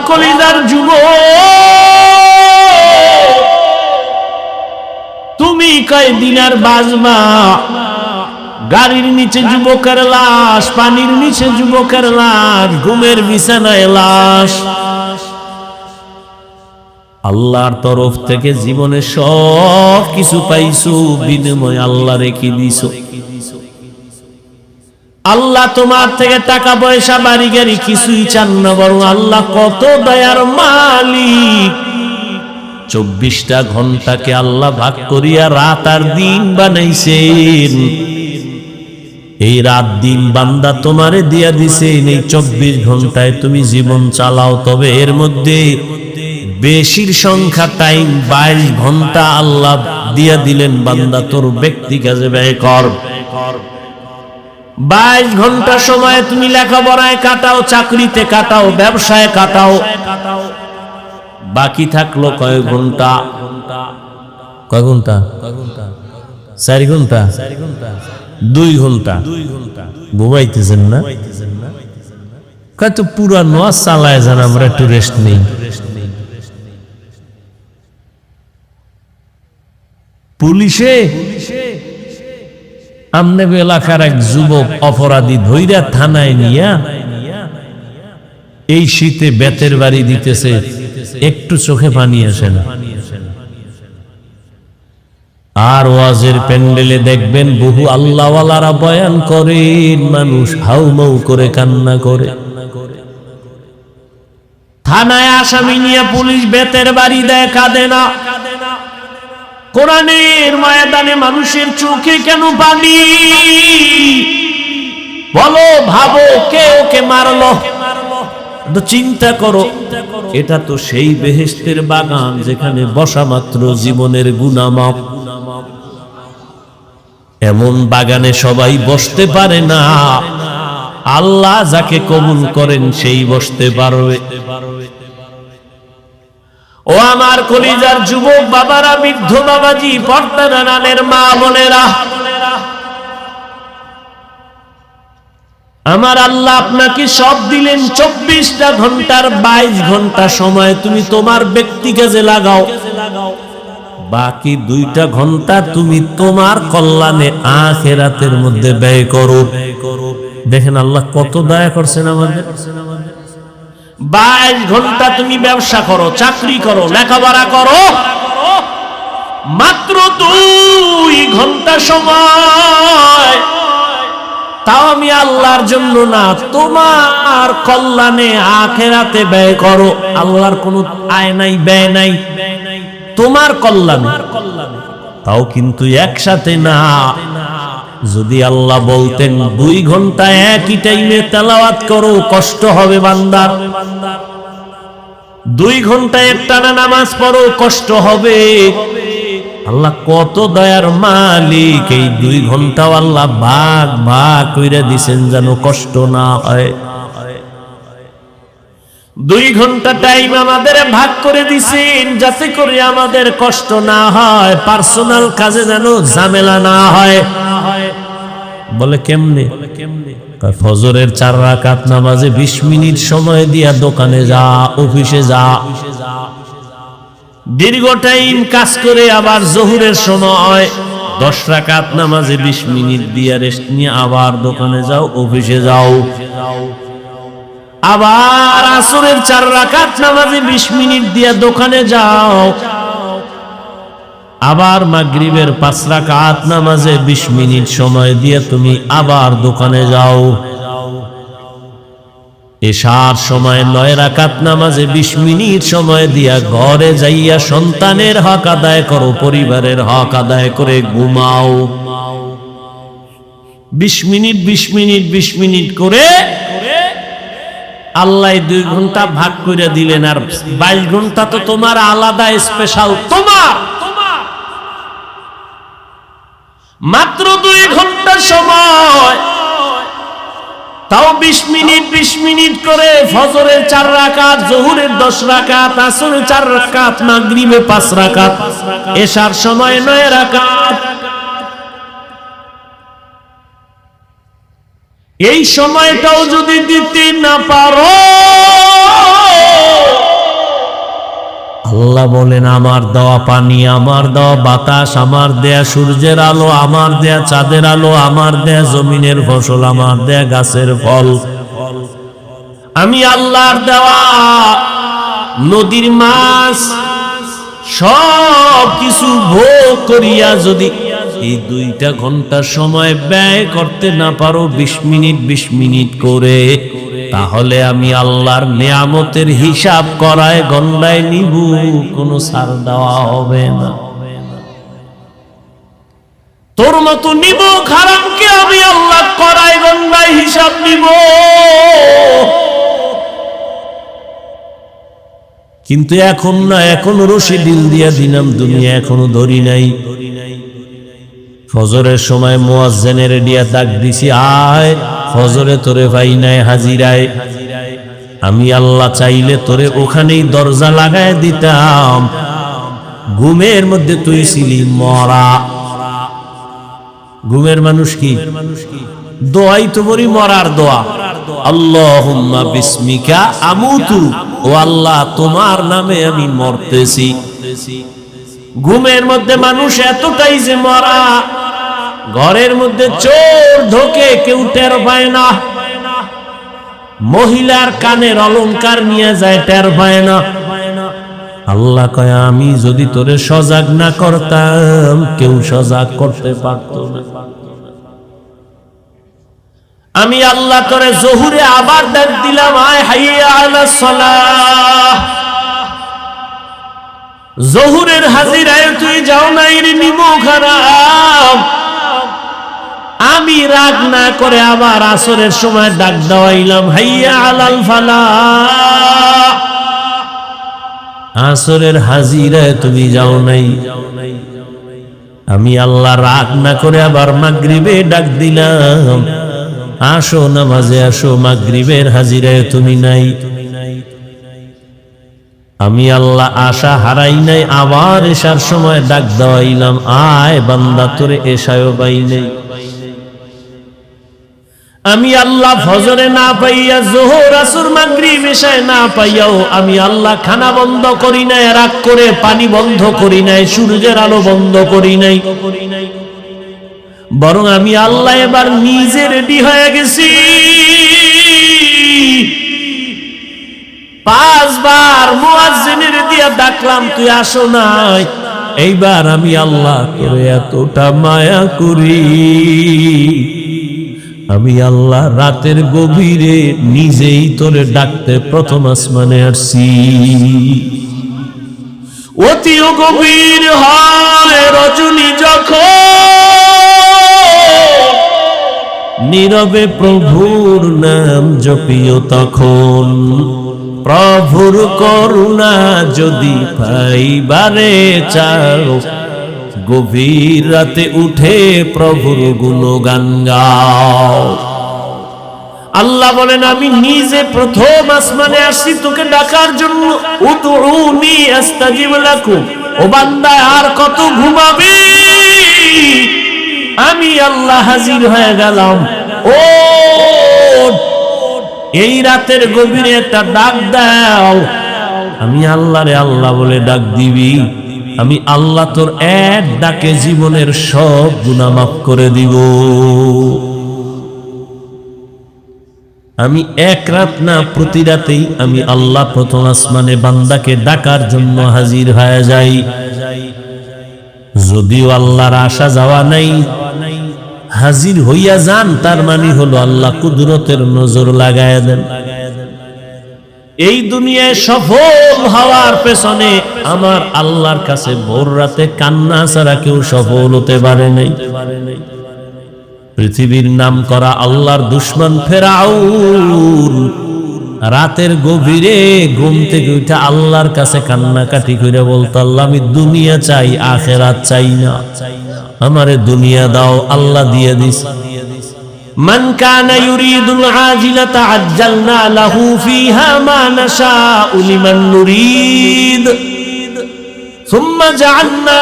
কলিজার যুবক, তুমি কয়দিন আর বাঁচবা? গাড়ির নিচে যুবকের লাশ, পানির নিচে যুবকের লাশ, ঘুমের বিছানায় লাশ। আল্লাহর তরফ থেকে জীবনে সব কিছু পাইছো, বিনিময় আল্লাহ রেখে দিছো। আল্লাহ তোমার থেকে টাকা পয়সা বাড়ি গাড়ি কিছুই চান না, বরং আল্লাহ কত দয়ার মালিক। 24টা ঘন্টাকে আল্লাহ ভাগ করিয়া রাত আর দিন বানাইছেন। এই রাত দিন বান্দা তোমারে দিয়া দিছেন। এই 24 ঘন্টায় তুমি জীবন চালাও, তবে এর মধ্যে বেশির সংখ্যা টাইম 22 ঘন্টা আল্লাহ দিয়া দিলেন, বান্দা তোর ব্যক্তি কাজে ব্যয় কর। 22 ঘন্টা সময় তুমি লেখাপড়ায় কাটাও, চাকরিতে কাটাও, ব্যবসায় কাটাও। বাকি থাকলো কয় ঘন্টা? কয় ঘন্টা? 4 ঘন্টা, 2 ঘন্টা। ঘুমাইতেছেন না? কত পুরা নোয়াজ চালায় যান, আমরা একটু রেস্ট নেই। পুলিশে আমনে এলাকার এক যুবক অপরাধী ধইরা থানায় নিয়া এই শীতে বেতের বাড়ি দিতেছে, একটু চোখে পানি আসে না। আর ওয়াজের প্যান্ডেলে দেখবেন বহু আল্লাহওয়ালারা বয়ান করেন, মানুষ হাউমাউ করে কান্না করে। থানায় আসামি নিয়ে পুলিশ বেতের বাড়ি দেয়, কাঁদে না। কোরআনের ময়দানে মানুষের চোখে কেন পানি? বলো, ভাবো, কে ওকে মারলো? চিন্তা করো, এটা তো সেই বেহেশতের বাগান যেখানে বসা মাত্র জীবনের গুনাহ মাফ। এমন বাগানে সবাই বসতে পারে না, আল্লাহ যাকে কবুল করেন সেই বসতে পারবে। ও আমার কলিজার যুবক বাবারা, বৃদ্ধ বাবাজি, পর্দার আড়ালের মা বোনেরা, আমার আল্লাহ আপনাকে সব দিলেন। 24টা ঘন্টার 22 ঘন্টা সময় তুমি তোমার ব্যক্তি কাজে লাগাও, বাকি 2টা ঘন্টা তুমি তোমার কল্যাণে আখিরাতের মধ্যে ব্যয় করো। দেখেন আল্লাহ কত দয়া করছেন আমাদের। 22 ঘন্টা তুমি ব্যবসা করো, চাকরি করো, লেখাপড়া করো, মাত্র 2 ঘন্টা সময় তাও আমি আল্লাহর জন্য না, তোমার কল্যাণে আখিরাতে ব্যয় করো। আল্লাহর কোনো আয় নাই, ব্যয় নাই, তোমার কল্যাণে। তাও কিন্তু একসাথে না। যদি আল্লাহ বলতেন 2 ঘন্টা একই টাইমে তেলাওয়াত করো, কষ্ট হবে বান্দার। 2 ঘন্টা একটানা নামাজ পড়ো, কষ্ট হবে। আল্লাহ কত দয়ার মালিক, এই 2 ঘন্টাও আল্লাহ ভাগ ভাগ কইরা দিছেন যেন কষ্ট না হয়। 2 ঘন্টা টাইম আমাদের ভাগ করে দিছেন যাতে করে আমাদের কষ্ট না হয়, পার্সোনাল কাজে যেন ঝামেলা না হয়। বলে কেমনে? ফজরের 4 রাকাত নামাজে 20 মিনিট সময় দিয়া দোকানে যা, অফিসে যা, দীর্ঘ টাইম কাজ করে আবার জোহরের সময় 10 রাকাত নামাজে 20 মিনিট দিয়া রেস্ট নিয়ে আবার দোকানে যাও, অফিসে যাও। আবার আসরের 4 রাকাত নামাজে 20 মিনিট দিয়া দোকানে যাও। আবার মাগরিবের 5 রাকাত নামাজে 20 মিনিট সময় দিয়ে তুমি আবার দোকানে যাও। এশার সময় 9 রাকাত নামাজে 20 মিনিট সময় দিয়া ঘরে যাইয়া সন্তানের হক আদায় করো, পরিবারের হক আদায় করে ঘুমাও। 20 মিনিট 20 মিনিট 20 মিনিট করে আল্লাহ 2 ঘন্টা ভাগ করে দিলেন। আর 22 ঘন্টা তো তোমার আলাদা স্পেশাল, তোমার মাত্র 2 ঘন্টা সময়, তাও 20 মিনিট 20 মিনিট করে ফজরের 4 রাকাত, জোহরের 10 রাকাত, আসরের 4 রাকাত, মাগরিবে 5 রাকাত, এশার সময় 9 রাকাত। এই সময়টাও যদি দিতে না পারো, বলেন আমার দেওয়া পানি, আমার দেওয়া বাতাস, আমার দেয়া সূর্যের আলো, আমার দেয়া চাঁদের আলো, আমার দেয়া জমিনের ফসল, আমার দেয়া গাছের ফল, আমি আল্লাহর দেওয়া নদীর মাছ সব কিছু ভোগ করিয়া যদি এই 2টা ঘন্টা সময় ব্যয় করতে না পারো 20 মিনিট 20 মিনিট করে, তাহলে আমি আল্লাহর নিয়ামতের হিসাব করায় গন্ডায় নিব, কোনো ছাড় দেওয়া হবে না। তোর মতো নিব হারামকে আমি আল্লাহ করায় গন্ডায় হিসাব নিব। কিন্তু এখন না, এখন রশি ডিল দিয়া দিলাম, দুনিয়া এখনো ধরি নাই। ফজরের সময় মুয়াজ্জিনের দিয়া ডাক দিছি, আয় ফজরে তোরে পাই নাই হাজিরায়। আমি আল্লাহ চাইলে তোরে ওখানেই দরজা লাগায় দিতাম, ঘুমের মধ্যে তুই ছিলি মরা। ঘুমের মানুষ কি দোয়াই তো বলি মরার দোয়া, আল্লাহুম্মা বিসমিকা আমুতু, ও আল্লাহ তোমার নামে আমি মরতেছি। ঘুমের মধ্যে মানুষ এতটাই যে মরা, ঘরের মধ্যে চোর ঢোকে কেউ টের পায় না, মহিলার কানের অলংকার নিয়ে যায় টের পায় না। আল্লাহ কয় আমি যদি তোরে সজাগ না করতাম কেউ সজাগ করতে পারত না। আমি আল্লাহ তোরে জোহরে আবার ডাক দিলাম, আয় হাইয়া আলাস সালাহ। জোহরের হাজিরায় তুই যাও নাই রে নিমো খারাপ। আমি রাগ না করে আবার আসরের সময় ডাক দেওয়াইলাম, হাইয়া আলাল ফালাহ। আসরের হাজিরায় তুমি যাও নাই। আমি আল্লাহ রাগ না করে আবার মাগরিবে ডাক দিলাম, আসো নামাজে আসো, মাগরিবের হাজিরায় তুমি নাই। আমি আল্লাহ আশা হারাই নাই, আবার এশার সময় ডাক দেওয়াইলাম, আয় বান্দা তোরে এশায়ও পাই নাই। আমি আল্লাহ ফজরে না পাইয়া, জোহর আসর মাগরিব এশায় না পাইয়াও আমি আল্লাহ খানা বন্ধ করি নাই, রাগ করে পানি বন্ধ করি নাই, সূর্যের আলো বন্ধ করি নাই, বরং আমি আল্লাহ এবার নিজে রেডি হয়ে গেছি। 5 বার মুয়াজ্জিনের দিয়া ডাকলাম, তুই আসো নাই। এইবার আমি আল্লাহ তোরে এতটা মায়া করি, আমি আল্লাহ রাতের গভীরে নিজেই তোরে ডাকতে প্রথম আসমানে আসছি। অতি গভীর হয় রজনী যখন, নীরবে প্রভুর নাম জপিও তখন। প্রভুর করুণা যদি পাইবারে চাও, গভীর রাতে উঠে প্রভুর গুণগান গাও। আল্লাহ বলেন আমি নিজে প্রথম আসমানে আসছি তোকে ডাকার জন্য। উদউনি আস্তাজিব লাকুম। ও বান্দা আর কত ঘুমাবি? আমি আল্লাহ হাজির হয়ে গেলাম। ও এই রাতের গভীরে একটা ডাক দাও। আমি আল্লাহরে আল্লাহ বলে ডাক দিবি, আমি আল্লাহ তোর এক ডাকে জীবনের সব গুনাহ মাফ করে দিব। আমি এক রাত না, প্রতি রাতেই আমি আল্লাহ প্রথম আসমানে বান্দাকে ডাকার জন্য হাজির হয়ে যাই। যদিও আল্লাহর আসা যাওয়া নাই, হাজির হইয়া যান, তার মানে হলো আল্লাহ কুদরতের নজর লাগায় দেন। এই দুনিয়ায় সফল হওয়ার পেছনে আমার আল্লাহর কাছে ভোর রাতে কান্না ছাড়া কেউ সফল হতে পারে নাই। পৃথিবীর নাম করা আল্লাহর দুশমন ফেরাউন রাতের গভীরে ঘুম থেকে উঠে আল্লাহর কাছে কান্নাকাটি করে বলতো, আল্লাহ আমি দুনিয়া চাই, আখিরাত চাই না, আমারে দুনিয়া দাও। আল্লাহ দিয়ে দিস। মান কানা ইউরিদুল আজিলাতা আজ্জালনা লাহু ফিহা মা নাশাউ লিমান নুরিদ সুম্মা জাআলনা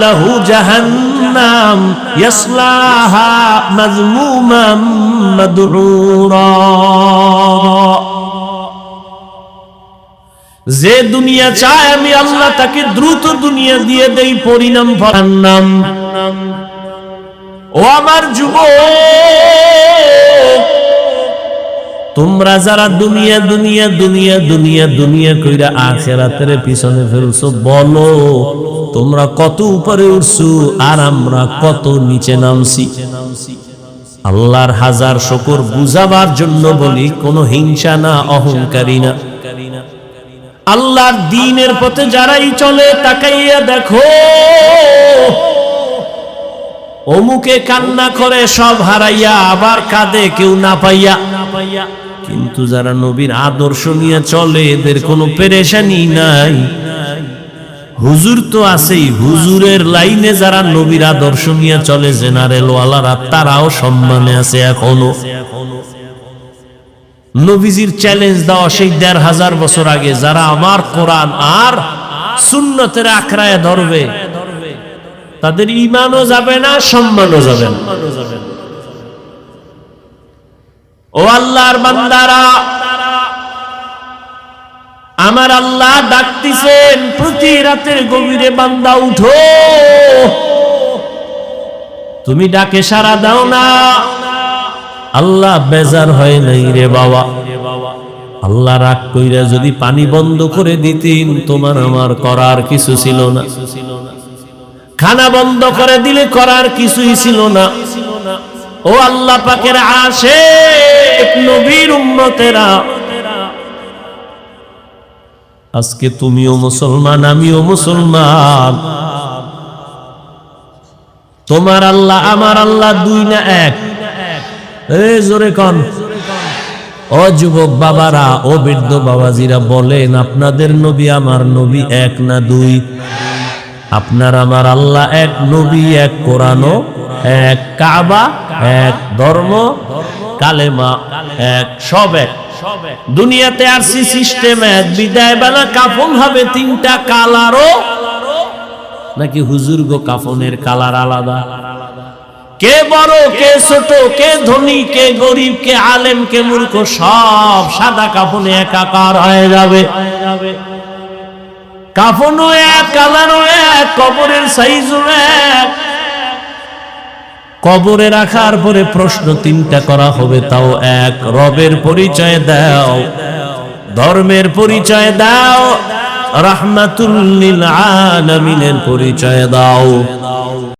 লাহু জাহান্নাম ইয়াসলাহা মাযমুমান মাদহুরা। যে দুনিয়া চায় আমি আল্লাহ তাকে দ্রুত দুনিয়া দিয়ে দেই, পরিণাম জাহান্নাম। ও আমার যুবক, তোমরা যারা দুনিয়া দুনিয়া দুনিয়া দুনিয়া দুনিয়া কইরা আখিরাতের পিছনে ফেলছো, বলো তোমরা কত উপরে উঠছো আর আমরা কত নিচে নামছি। আল্লাহর হাজার শুকর, বুঝাবার জন্য বলি, কোনো হিংসা না, অহংকারী না। আল্লাহর দ্বীনের পথে যারাই চলে, তাকাইয়া দেখো অমুকে কান্না করে সব হারাইয়া, আবার কাঁদে কেউ না পাইয়া। কিন্তু যারা নবীর আদর্শ নিয়ে চলে, এদের কোনো পেরেশানি নাই। হুজুর তো আছেই, হুজুরের লাইনে যারা নবীর আদর্শ নিয়ে চলে, জেনারেল ওয়ালারা, তারাও সম্মানে আছে এখনো। নবীজির চ্যালেঞ্জ দেওয়া সেই ১৫০০ বছর আগে, যারা আমার কোরআন আর সুন্নতের আঁকড়ায় ধরবে, তাদের ঈমানও যাবে না, সম্মানও যাবে না। ও আল্লাহর বান্দারা, আমার আল্লাহ ডাকতেছেন প্রতি রাতের গভীরে, বান্দা উঠো। তুমি ডাকে সাড়া দাও না। আল্লাহ বেজার হয় নাই রে বাবা। আল্লাহ রাগ কইরা যদি পানি বন্ধ করে দিতেন, তোমার আমার করার কিছু ছিল না। খানা বন্ধ করে দিলে করার কিছুই ছিল না। ও আল্লাহ পাকের আশিক নবীর উম্মতেরা, আজকে তুমিও মুসলমান, আমিও মুসলমান। তোমার আল্লাহ আমার আল্লাহ দুই না এক? জোরে কন। ও যুবক বাবারা, ও বৃদ্ধ বাবাজিরা, বলেন আপনাদের নবী আমার নবী এক না দুই? আপনার আমার আল্লাহ এক, নবী এক, কোরআনও এক, কাবা এক, ধর্ম কালেমা এক, সব এক। দুনিয়াতে আরসি সিস্টেম এক, বিদায় বেলা কাফন হবে তিনটা কালারও নাকি? হুজুর গো, কাফনের কালার আলাদা। কে বড়, কে ছোট, কে ধনী, কে গরিব, কে আলেম, কে মূর্খ, সব সাদা কাফনে একাকার হয়ে যাবে। কাফনও এক, কালারও এক, কবরের সাইজও এক। কবরে রাখার পরে প্রশ্ন তিনটা করা হবে, তাও এক। রবের পরিচয় দাও, ধর্মের পরিচয় দাও, রাহমাতুল লিল আলামিনের পরিচয় দাও।